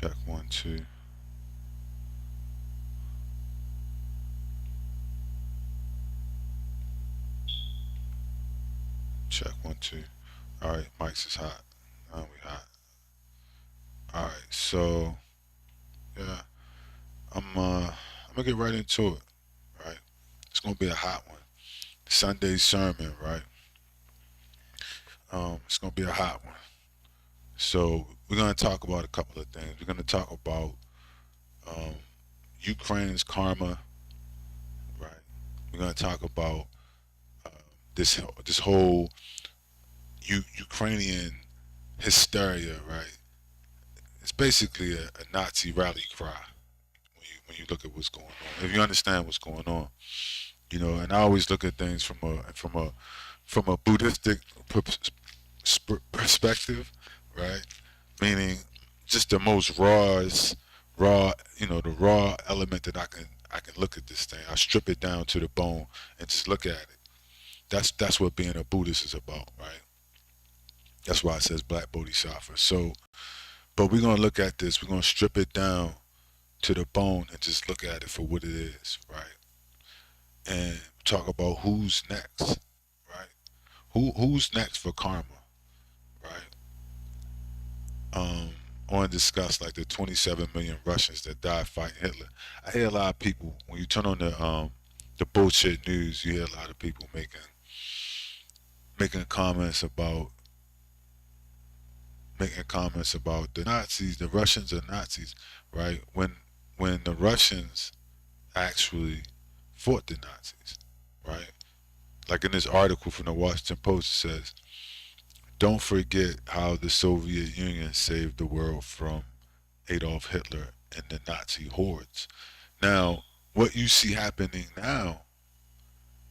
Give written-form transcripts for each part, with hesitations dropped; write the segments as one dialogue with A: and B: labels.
A: Check 1 2. Check 1 2. All right, mics is hot. Now we hot. All right, so yeah, I'm gonna get right into it. Right, it's gonna be a hot one. Sunday sermon, right? It's gonna be a hot one. So we're gonna talk about a couple of things. We're gonna talk about um, Ukraine's karma, right? We're gonna talk about uh, this whole Ukrainian hysteria, right? It's basically a Nazi rally cry when you look at what's going on. If you understand what's going on, and I always look at things from a Buddhistic perspective, right? Meaning just the most raw, the raw element that I can look at this thing. I strip it down to the bone and just look at it. That's what being a Buddhist is about, right? That's why it says Black Bodhisattva. So, but we're gonna look at this. We're gonna strip it down to the bone and just look at it for what it is, right? And talk about who's next, right? Who's next for karma, right? Um, I want to discuss like the 27 million Russians that died fighting Hitler. I hear a lot of people when you turn on the bullshit news. You hear a lot of people making comments about the Nazis. The Russians are Nazis, right? When the Russians actually fought the Nazis, right? Like in this article from the Washington Post, it says, "Don't forget how the Soviet Union saved the world from Adolf Hitler and the Nazi hordes." Now, what you see happening now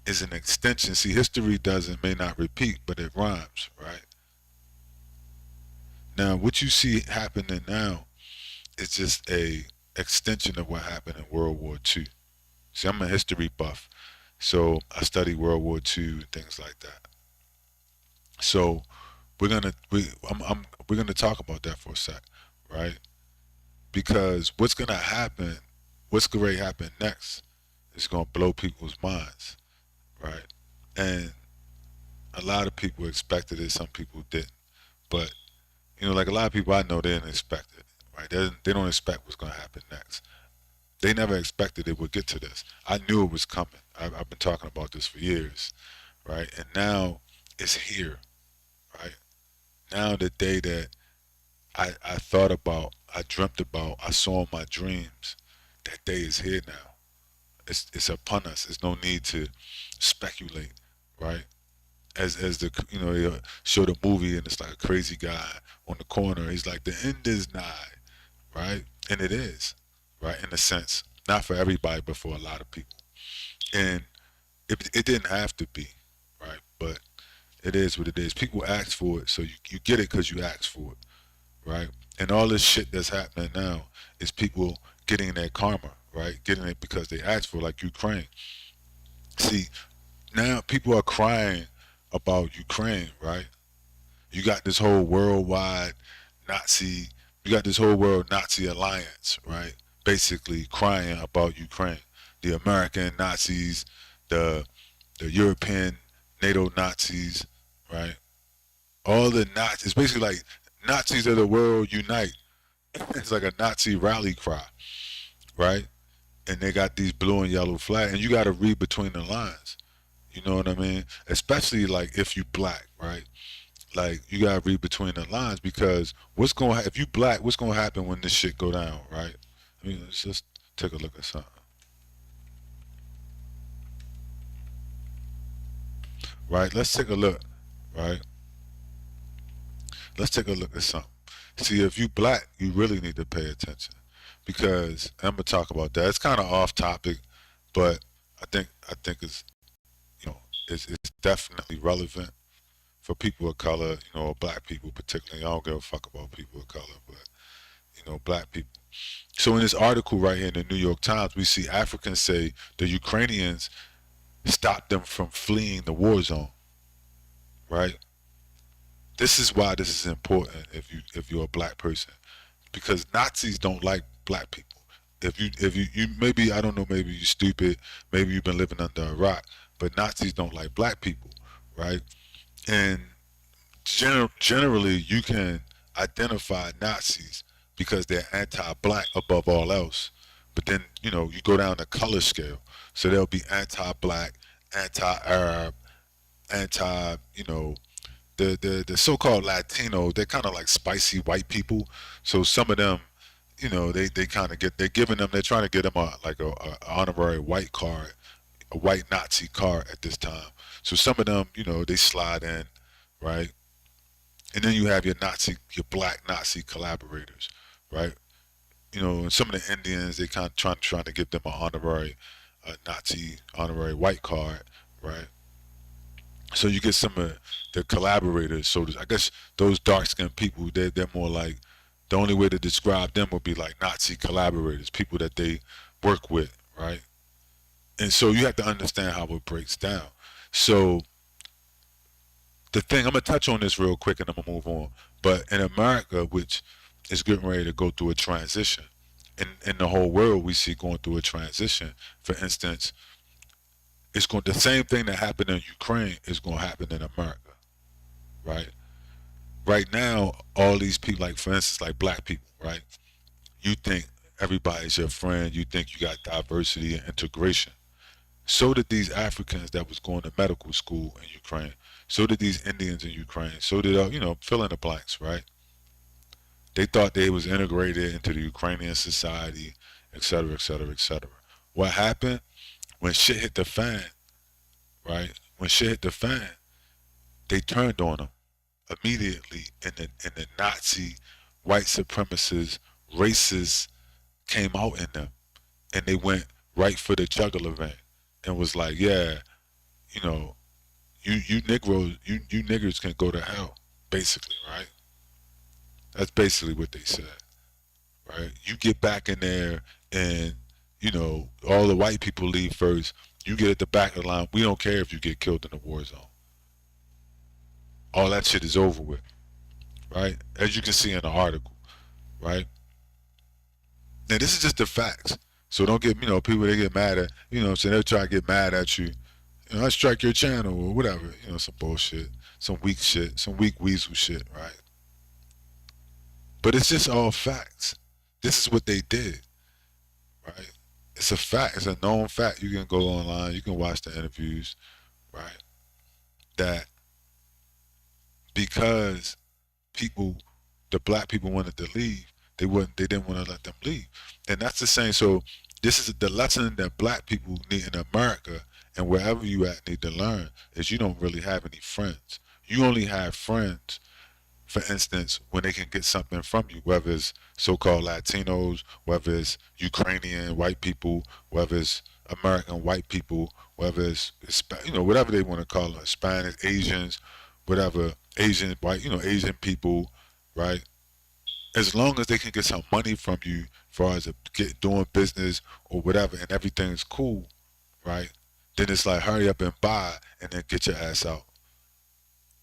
A: is an extension. See, history may not repeat, but it rhymes, right? Now, what you see happening now is just a extension of what happened in World War II. See, I'm a history buff, so I study World War II and things like that. So we're gonna talk about that for a sec, right? Because what's going to happen next is going to blow people's minds, right? And a lot of people expected it, some people didn't. But like a lot of people I know, they didn't expect it, right? They don't expect what's going to happen next. They never expected it would get to this. I knew it was coming. I've been talking about this for years, right? And now it's here, right? Now the day that I thought about, I dreamt about, I saw in my dreams, that day is here now. It's upon us. There's no need to speculate, right? As the they show the movie and it's like a crazy guy on the corner. He's like, the end is nigh, right? And it is, right? In a sense, not for everybody, but for a lot of people. And it didn't have to be, right? But it is what it is. People ask for it, so you get it because you asked for it, right? And all this shit that's happening now is people getting their karma, right? Getting it because they asked for it, like Ukraine. See, now people are crying about Ukraine, right? You got this whole worldwide Nazi, you got this whole world Nazi alliance, right? Basically crying about Ukraine. The American Nazis, the European NATO Nazis, right? All the Nazis, it's basically like Nazis of the world unite. It's like a Nazi rally cry, right? And they got these blue and yellow flags, and you got to read between the lines. You know what I mean? Especially like if you black, right? Like you gotta read between the lines because if you black, what's gonna happen when this shit go down, right? I mean, let's just take a look at something, right? Let's take a look, right? Let's take a look at something. See, if you black, you really need to pay attention because I'm gonna talk about that. It's kind of off topic, but I think it's it's definitely relevant for people of color, black people particularly. I don't give a fuck about people of color, but black people. So in this article right here in the New York Times, we see Africans say the Ukrainians stopped them from fleeing the war zone, right? This is why this is important if you're a black person. because Nazis don't like black people. If you maybe, I don't know, maybe you're stupid, maybe you've been living under a rock, but Nazis don't like black people, right? And generally you can identify Nazis because they're anti-black above all else. But then, you go down the color scale. So they'll be anti-black, anti-Arab, anti, the so-called Latino. They're kind of like spicy white people. So some of them, they kind of they're giving them, they're trying to get them a honorary white card, a white Nazi card at this time. So some of them, they slide in, right? And then you have your black Nazi collaborators, right? And some of the Indians, they kind of trying to give them an honorary Nazi honorary white card, right? So you get some of the collaborators. So I guess those dark skinned people, they're more like, the only way to describe them would be like Nazi collaborators, people that they work with, right? And so you have to understand how it breaks down. So the thing, I'm gonna touch on this real quick and I'm gonna move on. But in America, which is getting ready to go through a transition, in the whole world we see going through a transition. For instance, the same thing that happened in Ukraine is going to happen in America, right? Right now, all these people, like for instance, like black people, right? You think everybody's your friend. You think you got diversity and integration. So did these Africans that was going to medical school in Ukraine. So did these Indians in Ukraine. So did fill in the blanks, right? They thought they was integrated into the Ukrainian society, et cetera, et cetera, et cetera. What happened when shit hit the fan, right? When shit hit the fan, they turned on them immediately, and the Nazi, white supremacists, racists came out in them, and they went right for the jugular vein, and was like, yeah, you know, you Negroes, you niggers can go to hell, basically, right? That's basically what they said, right? You get back in there, and all the white people leave first. You get at the back of the line. We don't care if you get killed in the war zone. All that shit is over with, right? As you can see in the article, right? Now this is just the facts. So don't get, people, they get mad at, so they'll try to get mad at you. I strike your channel or whatever, some bullshit, some weak shit, some weak weasel shit, right? But it's just all facts. This is what they did, right? It's a fact. It's a known fact. You can go online. You can watch the interviews, right? That because people, the black people wanted to leave, they didn't want to let them leave. And that's the same. So this is the lesson that black people need in America, and wherever you at need to learn, is you don't really have any friends. You only have friends, for instance, when they can get something from you, whether it's so-called Latinos, whether it's Ukrainian white people, whether it's American white people, whether it's whatever they want to call it, Hispanic, Asians, whatever, Asian white, Asian people, right? As long as they can get some money from you, as far as doing business or whatever, and everything's cool, right? Then it's like hurry up and buy, and then get your ass out,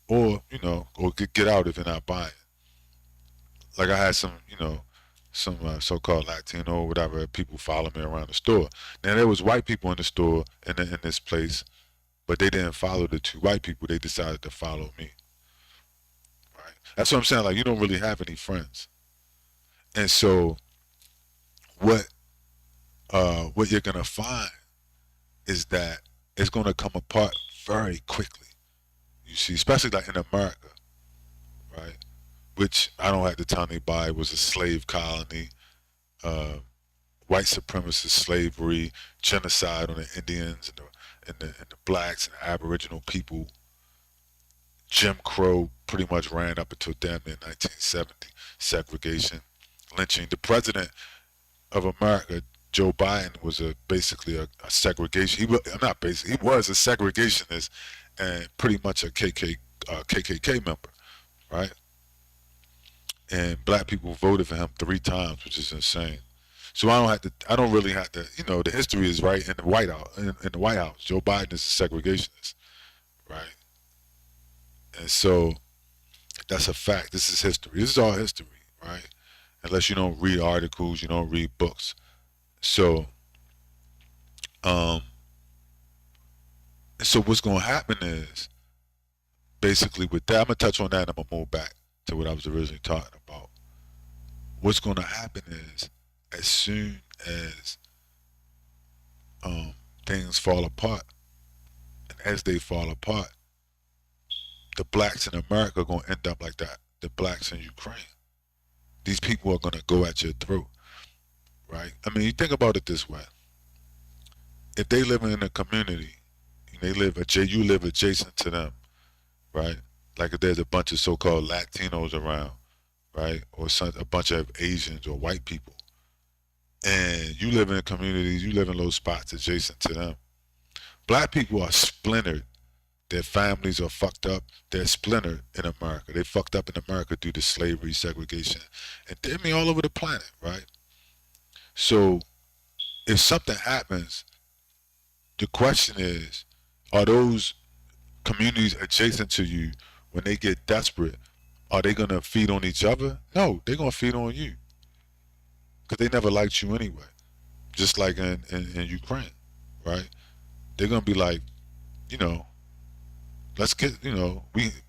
A: or get out if you're not buying. Like I had some so-called Latino or whatever people follow me around the store. Now there was white people in the store in this place, but they didn't follow the two white people. They decided to follow me. Right? That's what I'm saying. Like you don't really have any friends, and so what you're gonna find is that it's gonna come apart very quickly. You see, especially like in America, right? Which I don't have to tell anybody was a slave colony, uh, white supremacist slavery, genocide on the Indians and the blacks and the Aboriginal people. Jim Crow pretty much ran up until damn near 1970. Segregation, lynching. The president of America, Joe Biden, was basically a segregation. Not basically. He was a segregationist and pretty much a KKK member, right? And black people voted for him 3 times, which is insane. So I don't really have to. The history is right in the White House. In the White House, Joe Biden is a segregationist, right? And so that's a fact. This is history. This is all history, right? unless you don't read articles, you don't read books. So, um, so what's gonna happen is basically with that. I'm gonna touch on that, and I'm gonna move back to what I was originally talking about. What's gonna happen is as soon as um, things fall apart, and as they fall apart, the blacks in America are gonna end up like that. The blacks in Ukraine. These people are gonna go at your throat, right? I mean, you think about it this way: if they live in a community, and you live adjacent to them, right? Like if there's a bunch of so-called Latinos around, right, or a bunch of Asians or white people, and you live in communities, you live in little spots adjacent to them. Black people are splintered. Their families are fucked up. They're splintered in America. They fucked up in America due to slavery, segregation, and I mean all over the planet, right? So if something happens, the question is, are those communities adjacent to you, when they get desperate, are they gonna feed on each other? No, they're gonna feed on you because they never liked you anyway. Just like in Ukraine, right? They're gonna be like, you know, let's get,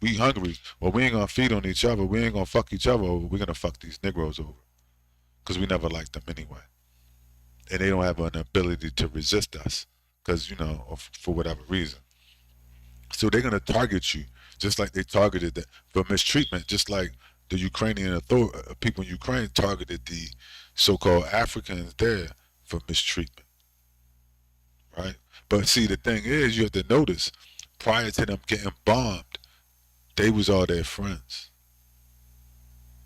A: we hungry. Well, we ain't gonna feed on each other. We ain't gonna fuck each other over. We're gonna fuck these Negroes over because we never liked them anyway, and they don't have an ability to resist us because for whatever reason. So they're gonna target you just like they targeted that for mistreatment, just like the Ukrainian people in Ukraine targeted the so-called Africans there for mistreatment, right? But see, the thing is, you have to notice, prior to them getting bombed, they was all their friends.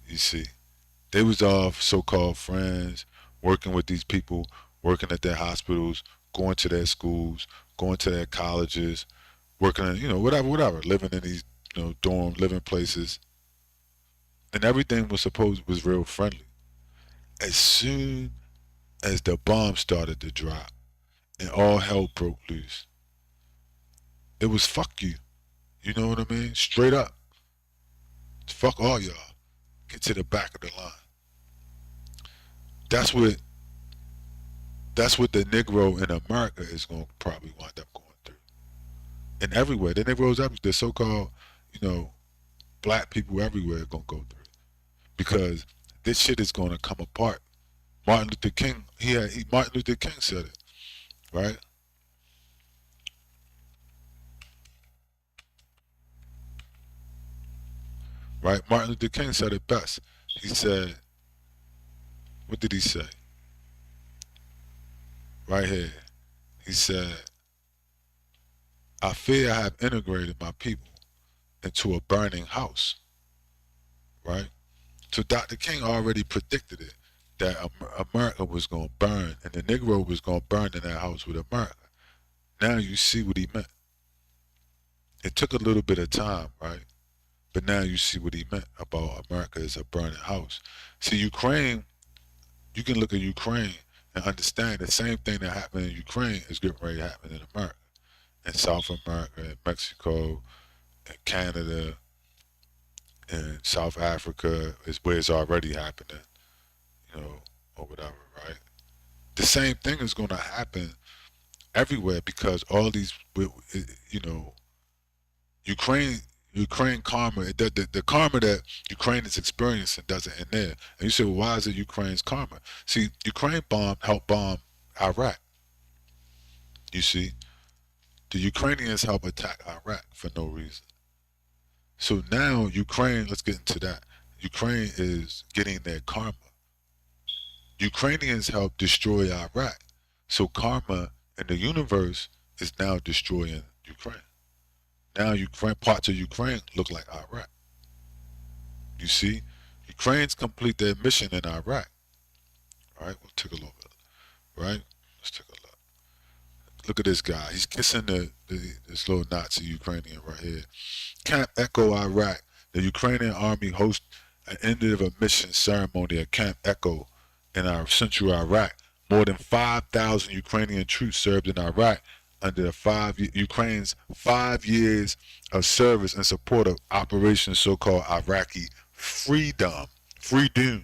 A: You see, they was all so-called friends, working with these people, working at their hospitals, going to their schools, going to their colleges, working in, whatever, living in these, dorm living places, and everything was real friendly. As soon as the bomb started to drop and all hell broke loose, it was fuck you. You know what I mean? Straight up, fuck all y'all. Get to the back of the line. That's what that's what the Negro in America is going to probably wind up going through. And everywhere, the Negroes, the so-called, you know, black people everywhere are going to go through it because this shit is going to come apart. Martin Luther King, Martin Luther King said it, right? Right? Martin Luther King said it best. He said, what did he say? Right here. He said, I fear I have integrated my people into a burning house, right? So Dr. King already predicted it, that America was going to burn and the Negro was going to burn in that house with America. Now you see what he meant. It took a little bit of time, right? But now you see what he meant about America as a burning house. See, Ukraine, you can look at Ukraine and understand the same thing that happened in Ukraine is getting ready to happen in America, in South America, in Mexico, in Canada, in South Africa is where it's already happening, or whatever, right? The same thing is going to happen everywhere because all these, Ukraine, Ukraine karma, the karma that Ukraine is experiencing doesn't end there. And you say, well, why is it Ukraine's karma? See, Ukraine helped bomb Iraq. You see, the Ukrainians helped attack Iraq for no reason. So now Ukraine, let's get into that. Ukraine is getting their karma. Ukrainians helped destroy Iraq. So karma in the universe is now destroying Ukraine. Now Ukraine, parts of Ukraine look like Iraq. You see, Ukraine's complete their mission in Iraq. All right, we'll take a look. Right, let's take a look. Look at this guy. He's kissing this little Nazi Ukrainian right here. Camp Echo, Iraq. The Ukrainian army hosts an end of a mission ceremony at Camp Echo in our central Iraq. More than 5,000 Ukrainian troops served in Iraq under Ukraine's 5 years of service in support of Operation so-called Iraqi Freedom. Freedom.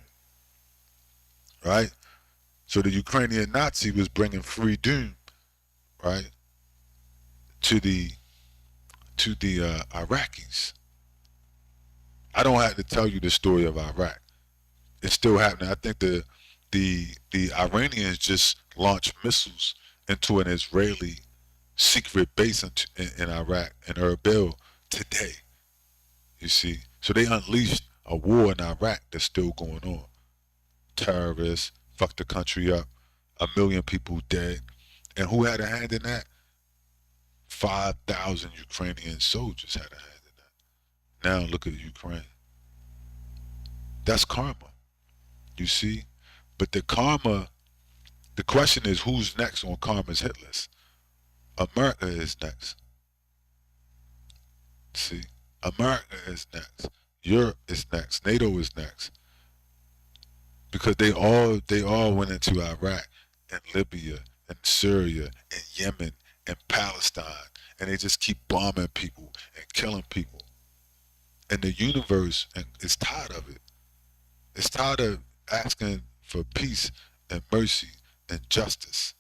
A: right? So the Ukrainian Nazi was bringing freedom, right, to the Iraqis. I don't have to tell you the story of Iraq. It's still happening. I think the Iranians just launched missiles into an Israeli secret base in Iraq in Erbil today. You see, so they unleashed a war in Iraq that's still going on. Terrorists fucked the country up, 1 million people dead, and who had a hand in that? 5,000 Ukrainian soldiers had a hand in that. Now look at Ukraine. That's karma. You see, but the karma. The question is, who's next on karma's hit list? America is next. See, America is next. Europe is next. NATO is next. Because they all went into Iraq and Libya and Syria and Yemen and Palestine, and they just keep bombing people and killing people. And the universe is tired of it. It's tired of asking for peace and mercy and justice.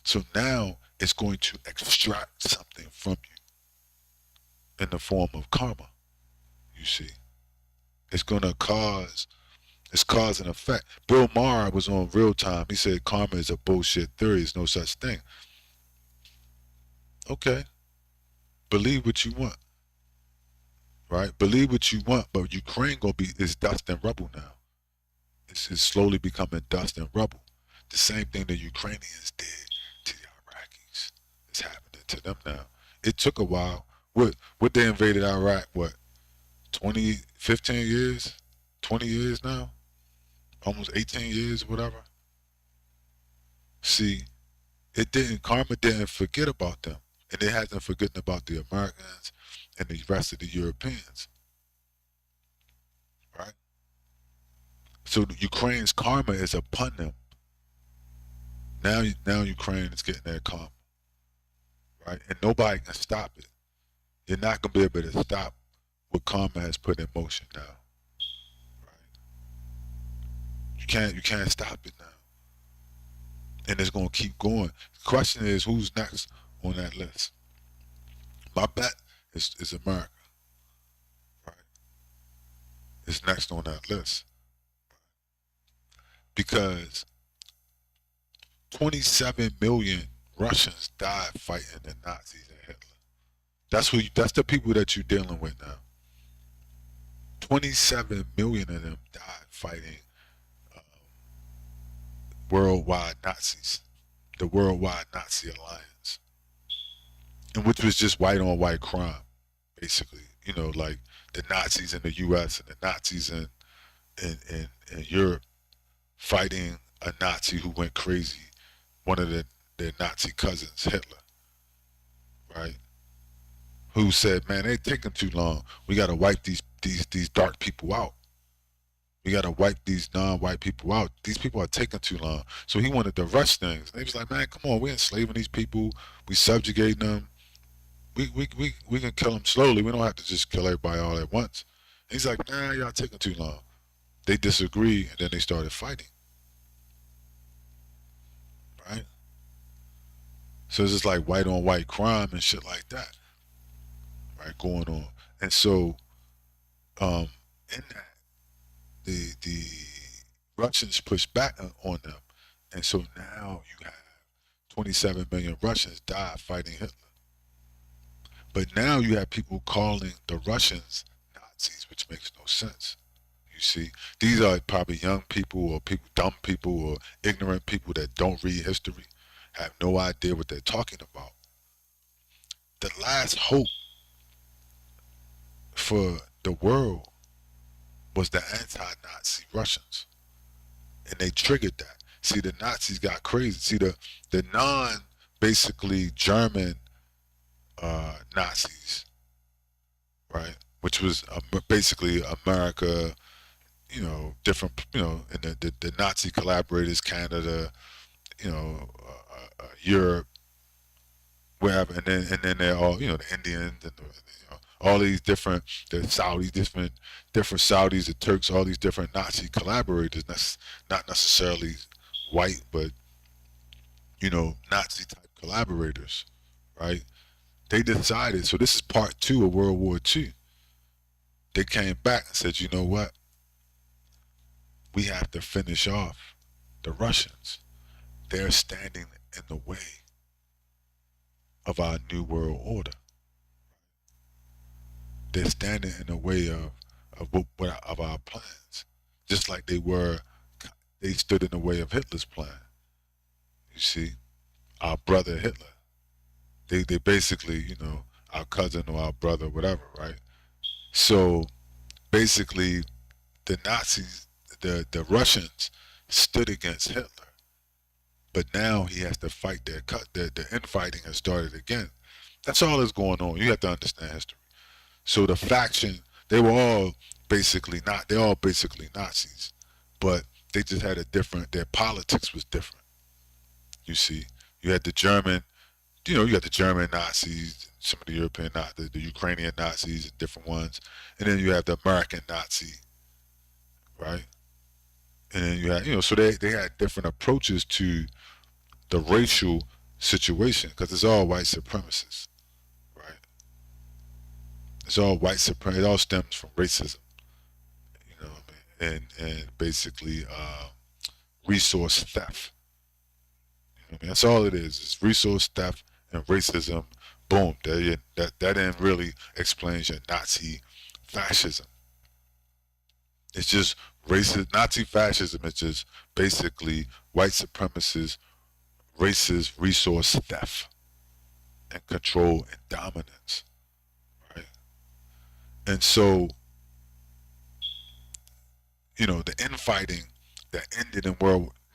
A: So now it's going to extract something from you in the form of karma. You see, it's going to it's cause and effect. Bill Maher was on Real Time. He said karma is a bullshit theory. There's no such thing. Okay, believe what you want, right? Believe what you want, but Ukraine is dust and rubble now. It's slowly becoming dust and rubble. The same thing the Ukrainians did to the Iraqis is happening to them now. It took a while. What they invaded Iraq? What 20, 15 years, 20 years now, almost 18 years, whatever. See, karma didn't forget about them, and it hasn't forgotten about the Americans and the rest of the Europeans, right? So Ukraine's karma is upon them. Now Ukraine is getting their karma, right? And nobody can stop it. You're not gonna be able to stop what karma has put in motion now, right? You can't stop it now, and it's gonna keep going. The question is, who's next on that list? My bet is America, right? Is next on that list because 27 million Russians died fighting the Nazis and Hitler. That's the people that you're dealing with now. 27 million of them died fighting worldwide Nazis, the Worldwide Nazi Alliance, and which was just white on white crime, basically. You know, like the Nazis in the U.S. and the Nazis in Europe fighting a Nazi who went crazy, one of their Nazi cousins, Hitler, right? Who said, "Man, they're taking too long. We got to wipe these dark people out. We got to wipe these non-white people out. These people are taking too long." So he wanted to rush things. And he was like, "Man, come on, we're enslaving these people. We subjugating them. We can kill them slowly. We don't have to just kill everybody all at once." And he's like, "Nah, y'all taking too long." They disagreed, and then they started fighting. Right? So it's just like white on white crime and shit like that, right, going on. And so, in that, the Russians pushed back on them, and so now you have 27 million Russians died fighting Hitler. But now you have people calling the Russians Nazis, which makes no sense. You see, these are probably young people or dumb people or ignorant people that don't read history, have no idea what they're talking about. The last hope for the world was the anti-Nazi Russians, and they triggered that. See, the Nazis got crazy. See, the basically German Nazis, right, which was basically America, different, and the Nazi collaborators, Canada, Europe, wherever, and then they're all, the Indians and all these different, the Saudis, different Saudis, the Turks, all these different Nazi collaborators, not necessarily white, but Nazi type collaborators, right? They decided, so this is part two of World War II. They came back and said, you know what? We have to finish off the Russians. They're standing in the way of our new world order. They're standing in the way of our plans, just like they stood in the way of Hitler's plan. You see, our brother Hitler. They basically, our cousin or our brother, whatever, right? So basically, the Nazis, the Russians, stood against Hitler, but now he has to fight the infighting has started again. That's all that's going on. You have to understand history. So the faction, they're all basically Nazis, but they just had their politics was different. You see, you had the German, you had the German Nazis, some of the European, the Ukrainian Nazis and different ones, and then you have the American Nazi, right? And then you had, so they had different approaches to the racial situation because it's all white supremacists, right? It's all white supremacy. It all stems from racism, you know what I mean? And basically resource theft. You know what I mean? That's all it is. It's resource theft and racism. Boom. That then really explains your Nazi fascism. It's just Nazi fascism is just basically white supremacist, racist resource theft and control and dominance, right? And so, the infighting that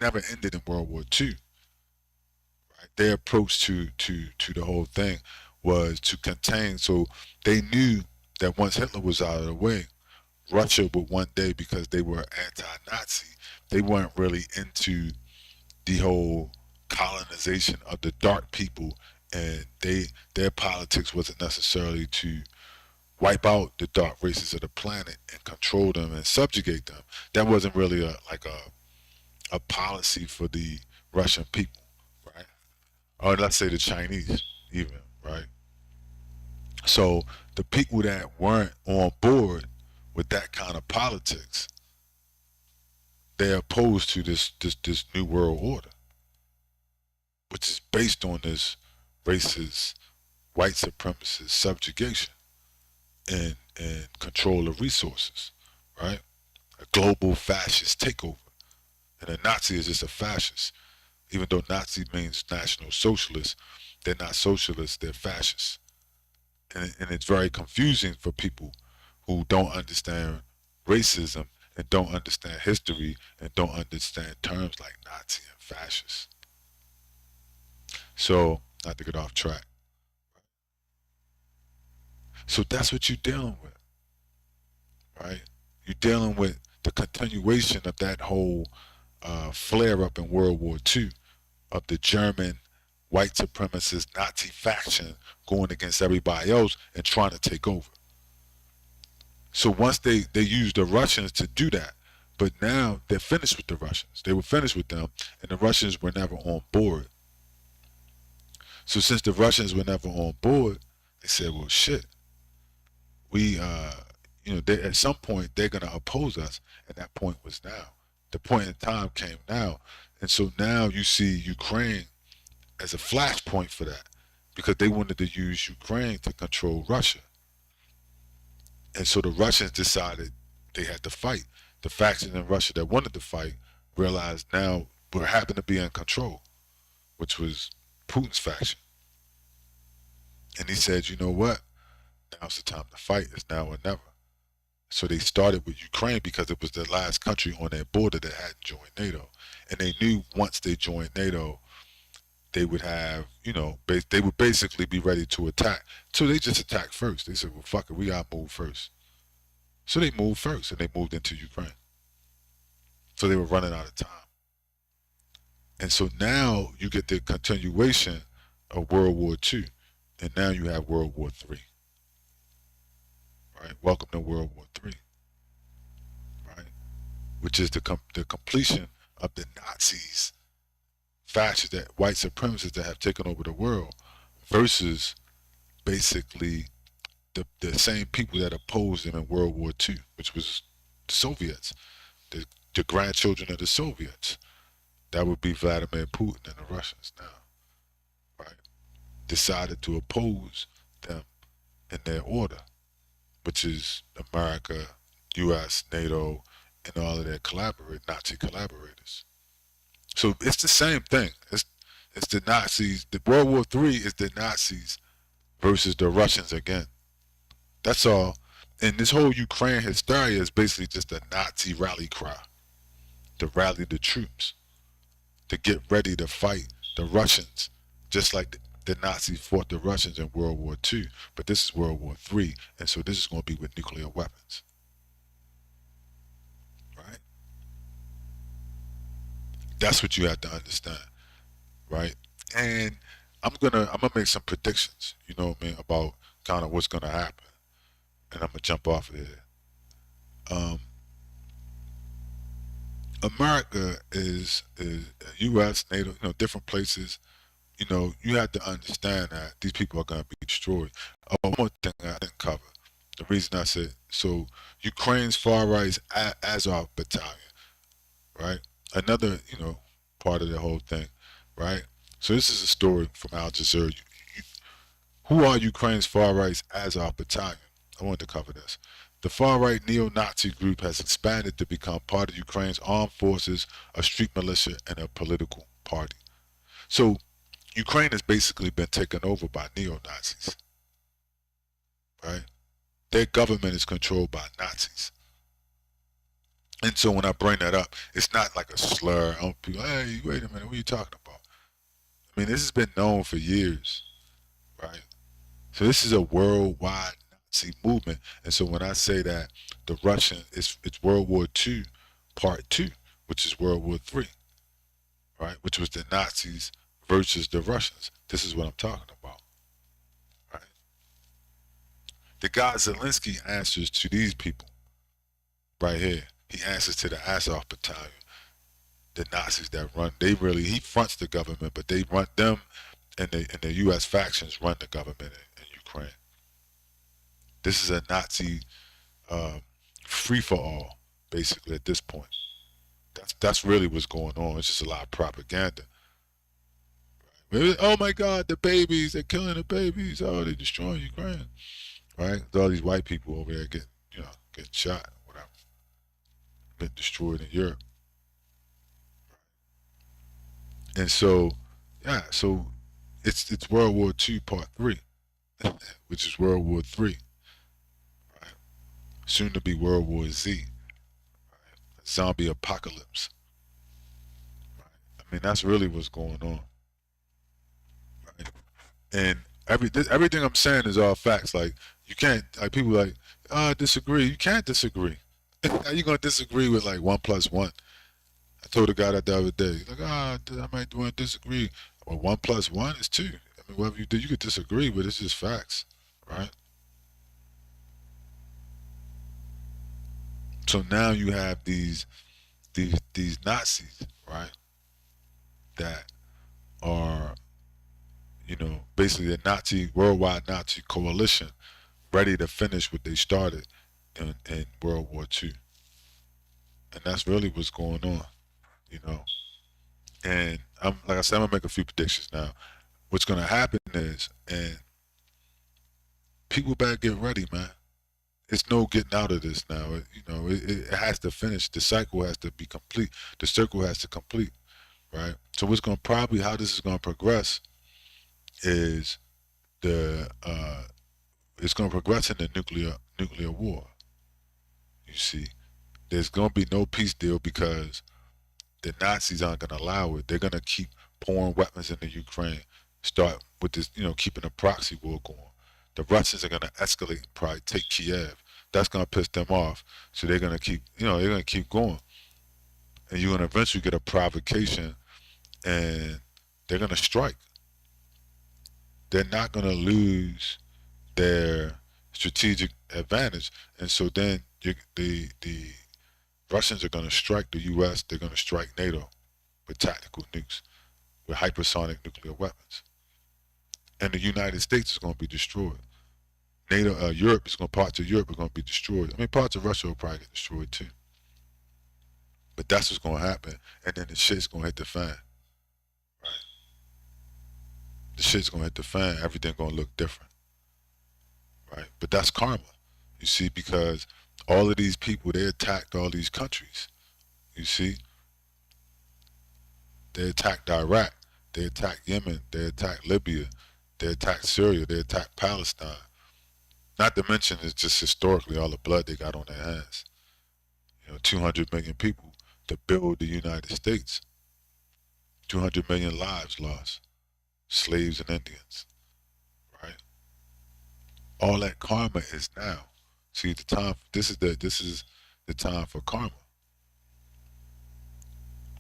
A: never ended in World War II, right? Their approach to the whole thing was to contain. So they knew that once Hitler was out of the way, Russia would one day, because they were anti-Nazi, they weren't really into the whole colonization of the dark people, and their politics wasn't necessarily to wipe out the dark races of the planet and control them and subjugate them. That wasn't really a policy for the Russian people, right? Or let's say the Chinese even, right? So the people that weren't on board with that kind of politics, they're opposed to this new world order, which is based on this racist, white supremacist subjugation and control of resources, right? A global fascist takeover. And a Nazi is just a fascist. Even though Nazi means National Socialist, they're not socialists, they're fascists. And it's very confusing for people who don't understand racism and don't understand history and don't understand terms like Nazi and fascist. So, not to get off track. So that's what you're dealing with, right? You're dealing with the continuation of that whole flare up in World War II of the German white supremacist Nazi faction going against everybody else and trying to take over. So once they used the Russians to do that, but now they're finished with the Russians. They were finished with them, and the Russians were never on board. So since the Russians were never on board, they said, well, shit, we, at some point they're going to oppose us, and that point was now. The point in time came now. And so now you see Ukraine as a flashpoint for that, because they wanted to use Ukraine to control Russia. And so the Russians decided they had to fight. The faction in Russia that wanted to fight realized now we happened to be in control, which was Putin's faction. And he said, you know what? Now's the time to fight. It's now or never. So they started with Ukraine because it was the last country on their border that hadn't joined NATO. And they knew once they joined NATO, they would have, they would basically be ready to attack. So they just attacked first. They said, well, fuck it, we got to move first. So they moved first, and they moved into Ukraine. So they were running out of time. And so now you get the continuation of World War II, and now you have World War III. right? Welcome to World War III, right? Which is the completion of the Nazis, fascists, that white supremacists that have taken over the world, versus basically the same people that opposed them in World War II, which was the Soviets, the grandchildren of the Soviets. That would be Vladimir Putin and the Russians now, right? Decided to oppose them in their order, which is America, U.S., NATO, and all of their Nazi collaborators. So it's the same thing. It's the Nazis. The World War III is the Nazis versus the Russians again. That's all. And this whole Ukraine hysteria is basically just a Nazi rally cry to rally the troops to get ready to fight the Russians, just like the Nazis fought the Russians in World War II. But this is World War III, and so this is going to be with nuclear weapons, right? That's what you have to understand, right? And I'm gonna make some predictions, you know what I mean, about kind of what's gonna happen, and I'm gonna jump off of here. Um, America is U.S., NATO, different places. You have to understand that these people are going to be destroyed. One more thing I didn't cover. The reason I said so, Ukraine's far right is Azov battalion, right? Another, part of the whole thing, right? So this is a story from Al Jazeera. Who are Ukraine's far right's Azov battalion? I wanted to cover this. The far-right neo-Nazi group has expanded to become part of Ukraine's armed forces, a street militia, and a political party. So Ukraine has basically been taken over by neo-Nazis, right? Their government is controlled by Nazis. And so when I bring that up, it's not like a slur. People, hey, wait a minute, what are you talking about? I mean, this has been known for years, right? So this is a worldwide Nazi movement. And so when I say that the Russian, it's World War II, Part 2, which is World War III, right? Which was the Nazis versus the Russians. This is what I'm talking about, right? The guy Zelensky answers to these people right here. He answers to the Azov battalion, the Nazis that run. He fronts the government, but they run them, and the U.S. factions run the government in Ukraine. This is a Nazi free for all, basically at this point. That's really what's going on. It's just a lot of propaganda. Right? Oh my God, the babies! They're killing the babies! Oh, they're destroying Ukraine! Right? There's all these white people over there getting shot, whatever, been destroyed in Europe. And so, yeah, so it's World War II Part 3, which is World War 3, right? Soon to be World War Z, right? Zombie apocalypse. Right? I mean, that's really what's going on. Right? And everything I'm saying is all facts. Like, you can't, like, people like, disagree. You can't disagree. How you gonna disagree with like 1+1? I told a guy that the other day. He's like, I might want to disagree. Well, 1+1 is 2. I mean, whatever you do, you could disagree, but it's just facts, right? So now you have these Nazis, right? That are, basically a Nazi worldwide Nazi coalition ready to finish what they started in World War II. And that's really what's going on, you know. And like I said, I'm gonna make a few predictions now. What's gonna happen is, and people better get ready, man. It's no getting out of this now. It has to finish. The cycle has to be complete. The circle has to complete, right? So what's gonna probably how this is gonna progress is the it's gonna progress in the nuclear war. You see, there's gonna be no peace deal because the Nazis aren't gonna allow it. They're gonna keep pouring weapons into Ukraine. Start with this, keeping a proxy war going. The Russians are gonna escalate and probably take Kiev. That's gonna piss them off. So they're gonna keep going. And you're gonna eventually get a provocation and they're gonna strike. They're not gonna lose their strategic advantage. And so then the Russians are going to strike the U.S. They're going to strike NATO with tactical nukes, with hypersonic nuclear weapons, and the United States is going to be destroyed. NATO, Europe is going parts of Europe are going to be destroyed. I mean, parts of Russia will probably get destroyed too. But that's what's going to happen, and then the shit's going to hit the fan. Right? The shit's going to hit the fan. Everything going to look different. Right? But that's karma. You see, because all of these people, they attacked all these countries. You see, they attacked Iraq, they attacked Yemen, they attacked Libya, they attacked Syria, they attacked Palestine. Not to mention, it's just historically all the blood they got on their hands. 200 million people to build the United States. 200 million lives lost, slaves and Indians. Right? All that karma is now. See, the time. This is the time for karma.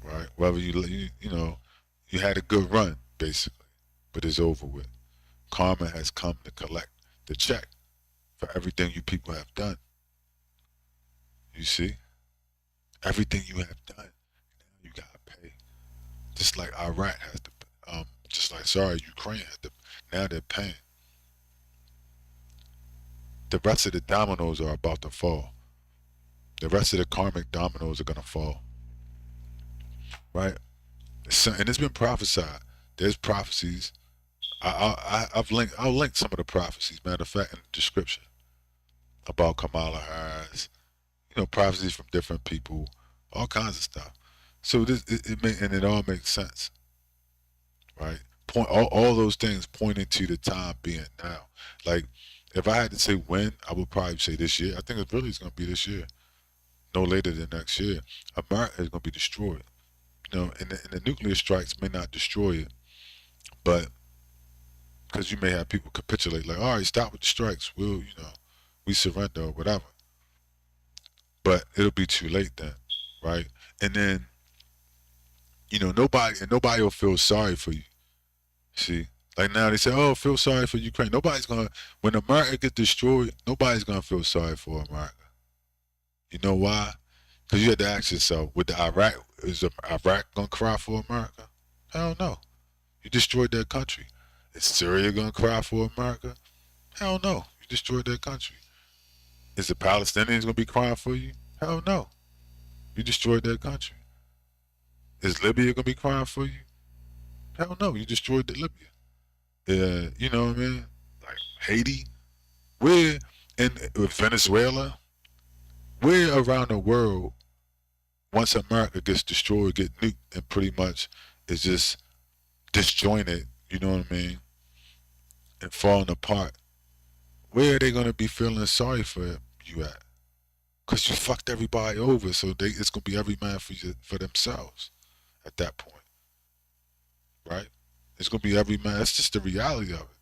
A: Right? Whether you had a good run basically, but it's over with. Karma has come to collect the check for everything you people have done. You see? Everything you have done, now you gotta pay. Just like Iraq has to, Ukraine has to. Now they're paying. The rest of the dominoes are about to fall. The rest of the karmic dominoes are gonna fall. Right? And it's been prophesied. There's prophecies. I'll link some of the prophecies. Matter of fact, in the description about Kamala Harris. Prophecies from different people, all kinds of stuff. So it all makes sense, right? All those things pointing to the time being now. Like, if I had to say when, I would probably say this year. I think it really is going to be this year, no later than next year. America is going to be destroyed. And the nuclear strikes may not destroy it, but because you may have people capitulate, like, all right, stop with the strikes. We surrender or whatever. But it'll be too late then, right? And then, nobody will feel sorry for you. See, like now they say, "Oh, feel sorry for Ukraine." When America gets destroyed, nobody's gonna feel sorry for America. You know why? Because you had to ask yourself, is Iraq gonna cry for America? Hell no. You destroyed their country. Is Syria gonna cry for America? Hell no. You destroyed their country. Is the Palestinians gonna be crying for you? Hell no. You destroyed their country. Is Libya gonna be crying for you? Hell no. You destroyed Libya. You know what I mean? Like Haiti. With Venezuela. We're around the world. Once America gets destroyed, get nuked, and pretty much is just disjointed. You know what I mean? And falling apart. Where are they gonna be feeling sorry for you at? Because you fucked everybody over, so it's going to be every man for themselves at that point. Right? It's going to be every man. That's just the reality of it.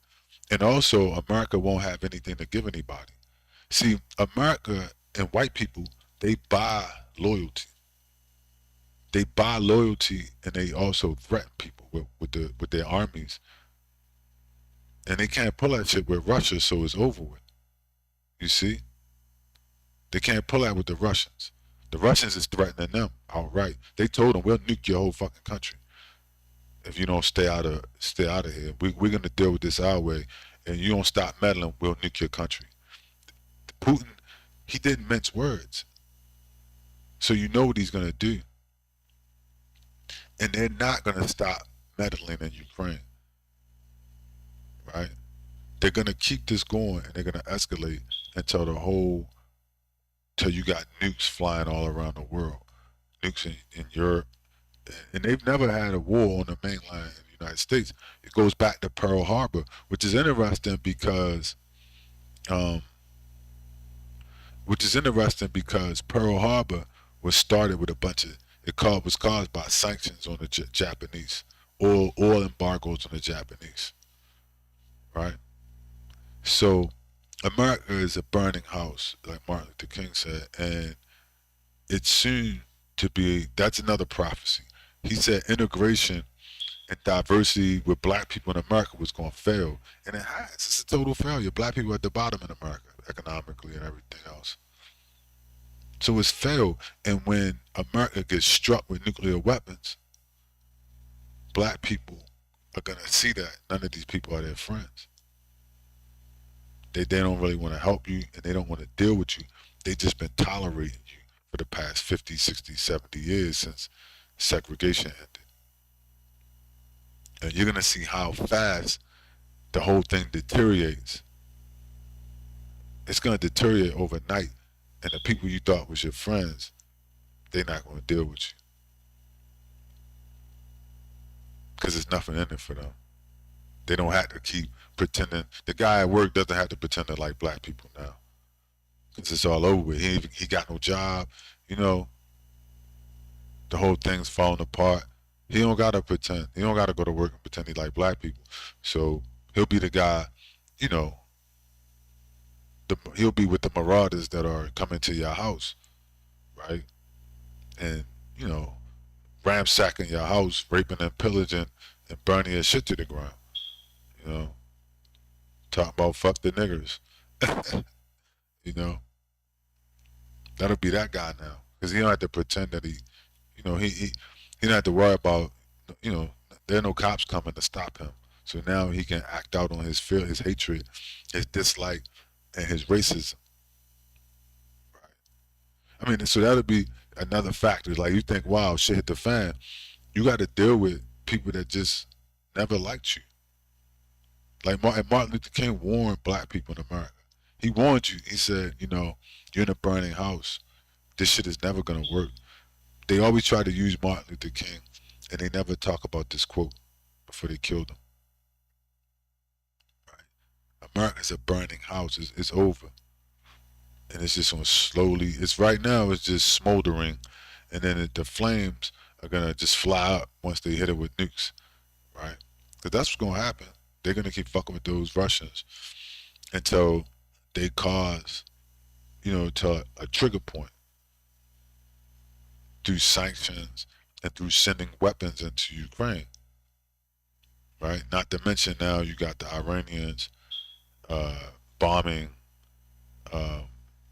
A: And also, America won't have anything to give anybody. See, America and white people, they buy loyalty. They buy loyalty, and they also threaten people with their armies. And they can't pull that shit with Russia, so it's over with. You see? They can't pull that with the Russians. The Russians is threatening them outright. They told them, we'll nuke your whole fucking country if you don't stay out of here. We're gonna deal with this our way, and you don't stop meddling, we'll nuke your country. Putin, he didn't mince words, so you know what he's gonna do, and they're not gonna stop meddling in Ukraine. Right? They're gonna keep this going, and they're gonna escalate until you got nukes flying all around the world, nukes in Europe, and they've never had a war on the mainland in the United States. It goes back to Pearl Harbor, which is interesting because Pearl Harbor was started with was caused by sanctions on the Japanese, oil embargoes on the Japanese, right? So America is a burning house, like Martin Luther King said, and it's soon to be. That's another prophecy. He said integration and diversity with black people in America was going to fail, and it has. It's a total failure. Black people at the bottom in America economically and everything else. So it's failed. And when America gets struck with nuclear weapons, black people are going to see that none of these people are their friends. They don't really want to help you, and they don't want to deal with you. They've just been tolerating you for the past 50, 60, 70 years since segregation ended. And you're going to see how fast the whole thing deteriorates. It's going to deteriorate overnight, and the people you thought was your friends, they're not going to deal with you. Because there's nothing in it for them. They don't have to keep pretending. The guy at work doesn't have to pretend to like black people now. Because it's all over with. He got no job. You know, the whole thing's falling apart. He don't got to pretend. He don't got to go to work and pretend he like black people. So he'll be the guy, you know, he'll be with the marauders that are coming to your house, right? And, you know, ransacking your house, raping and pillaging and burning your shit to the ground. You know, talking about fuck the niggers. You know, that'll be that guy now, because he don't have to pretend that he, you know, he don't have to worry about, you know, there are no cops coming to stop him. So now he can act out on his fear, his hatred, his dislike, and his racism. Right. I mean, so that'll be another factor. Like, you think, wow, shit hit the fan. You got to deal with people that just never liked you. Like Martin Luther King warned black people in America. He warned you. He said, you know, you're in a burning house. This shit is never going to work. They always try to use Martin Luther King, and they never talk about this quote before they killed him. Right? America's a burning house. It's over. And it's just going to slowly, it's right now, it's just smoldering. And then the flames are going to just fly up once they hit it with nukes. Right? Because that's what's going to happen. They're going to keep fucking with those Russians until they cause, you know, to a trigger point through sanctions and through sending weapons into Ukraine. Right? Not to mention now you got the Iranians bombing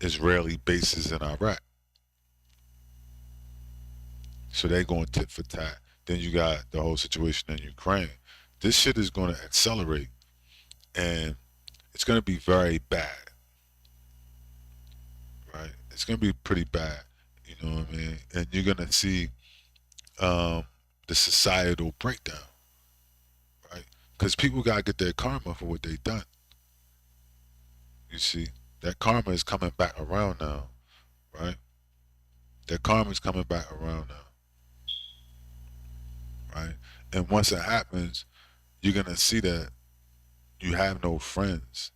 A: Israeli bases in Iraq. So they're going tit for tat. Then you got the whole situation in Ukraine. This shit is going to accelerate, and it's going to be very bad. Right? It's going to be pretty bad. You know what I mean? And you're going to see the societal breakdown. Right? Because people got to get their karma for what they done. You see? That karma is coming back around now. Right? That karma is coming back around now. Right? And once it happens, you're going to see that you have no friends.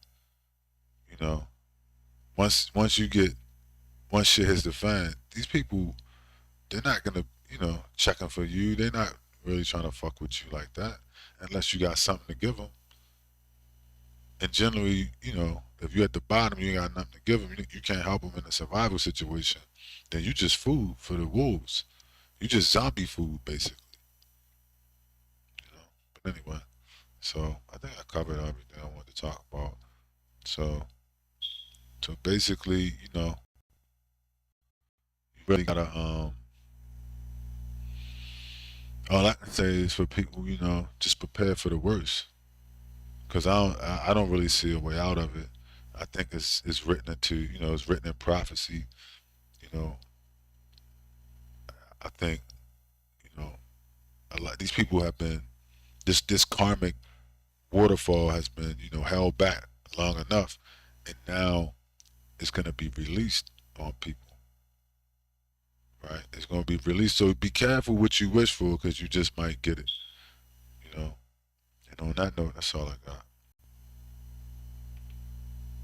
A: You know? Once shit hits the fan, these people, they're not going to, you know, checking for you. They're not really trying to fuck with you like that unless you got something to give them. And generally, you know, if you're at the bottom, you ain't got nothing to give them, you can't help them in a survival situation, then you just food for the wolves. You just zombie food, basically. You know. But anyway, so I think I covered everything I wanted to talk about. So basically, you know, you really gotta all I can say is for people, you know, just prepare for the worst. Because I don't really see a way out of it. I think it's written into, you know, it's written in prophecy. You know, I think, you know, a lot these people have been this karmic waterfall has been, you know, held back long enough, and now it's going to be released on people. Right? It's going to be released. So be careful what you wish for, because you just might get it. You know. And on that note, that's all I got.